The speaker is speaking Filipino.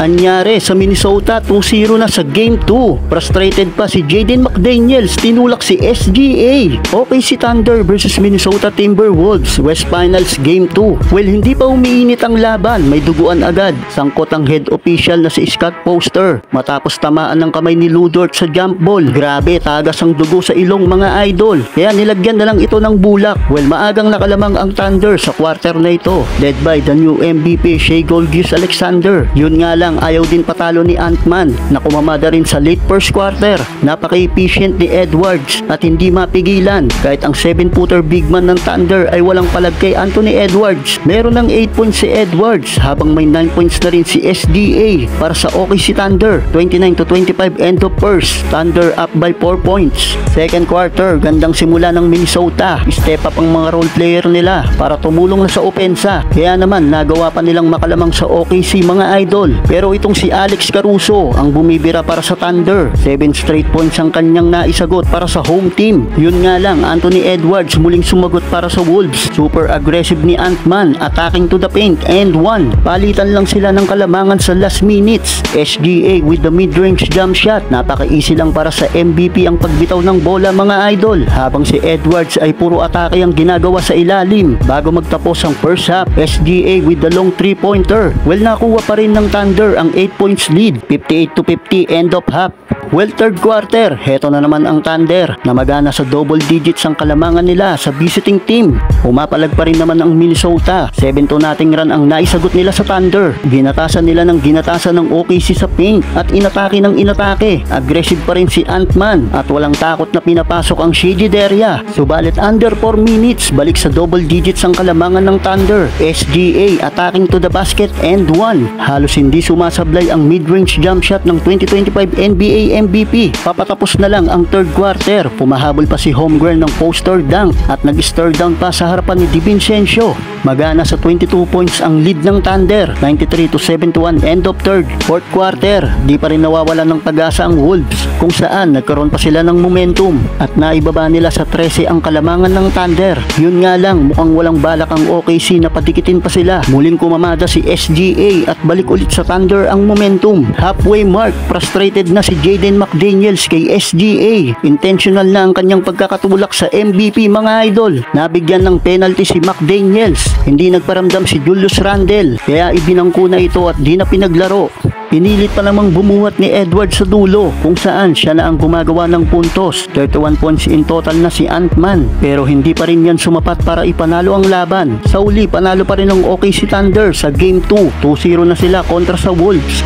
Anyari sa Minnesota, 2-0 na sa Game 2. Frustrated pa si Jaden McDaniels, tinulak si SGA. Okay si Thunder versus Minnesota Timberwolves, West Finals Game 2. Well, hindi pa umiinit ang laban, may duguan agad. Sangkot ang head official na si Scott Poster matapos tamaan ng kamay ni Lu Dort sa jump ball. Grabe, tagas ang dugo sa ilong mga idol. Kaya nilagyan na lang ito ng bulak. Well, maagang nakalamang ang Thunder sa quarter na ito, led by the new MVP Shai Gilgeous-Alexander. Yun nga lang, ayaw din patalo ni Ant-Man na kumamada rin sa late first quarter. Napaka-efficient ni Edwards at hindi mapigilan kahit ang 7-footer big man ng Thunder ay walang palag kay Anthony Edwards. Meron ng 8 points si Edwards habang may 9 points na rin si SGA para sa OKC Thunder. 29-25 end of first, Thunder up by 4 points. Second quarter, gandang simula ng Minnesota. Step up ang mga role player nila para tumulong na sa opensa. Kaya naman nagawa pa nilang makalamang sa OKC mga idol. Pero itong si Alex Caruso ang bumibira para sa Thunder. 7 straight points ang kanyang naisagot para sa home team. Yun nga lang, Anthony Edwards muling sumagot para sa Wolves. Super aggressive ni Ant-Man, attacking to the paint and one. Palitan lang sila ng kalamangan sa last minutes. SGA with the mid-range jump shot. Napaka-easy lang para sa MVP ang pagbitaw ng bola mga idol. Habang si Edwards ay puro atake ang ginagawa sa ilalim. Bago magtapos ang first half, SGA with the long 3-pointer. Well, nakuha pa rin ng Thunder ang 8 points lead. 58-50 end of half. Well, third quarter, heto na naman ang Thunder na magana sa double digits ang kalamangan nila sa visiting team. Umapalag pa rin naman ang Minnesota. 7-2 nating run ang naisagot nila sa Thunder. Ginatasan nila ng ginatasan ng OKC sa paint at inatake ng inatake. Aggressive pa rin si Ant-Man at walang takot na pinapasok ang shaded area. Subalit under 4 minutes, balik sa double digits ang kalamangan ng Thunder. SGA attacking to the basket and one. Halos hindi sumasablay ang mid-range jump shot ng 2025 NBA MVP. Papatapos na lang ang third quarter. Pumahabol pa si Holmgren ng poster dunk at nag-stir down pa sa harapan ni DiVincenzo. Magana sa 22 points ang lead ng Thunder. 93-71 end of third. Fourth quarter, di pa rin nawawala ng pag-asa ang Wolves kung saan nagkaroon pa sila ng momentum at naibaba nila sa 13 ang kalamangan ng Thunder. Yun nga lang, mukhang walang balak ang OKC na patikitin pa sila. Muling kumamada si SGA at balik ulit sa Thunder ang momentum. Halfway mark, frustrated na si Jaden McDaniels kay SGA. Intentional na ang kanyang pagkakatulak sa MVP mga idol. Nabigyan ng penalty si McDaniels. Hindi nagparamdam si Julius Randle kaya ibinangko na ito at di na pinaglaro. Pinilit pa namang bumuhat ni Edwards sa dulo kung saan siya na ang gumagawa ng puntos. 31 points in total na si Ant-Man pero hindi pa rin yan sumapat para ipanalo ang laban. Sa uli, panalo pa rin ang OKC Thunder sa Game 2. 2-0 na sila kontra sa Wolves.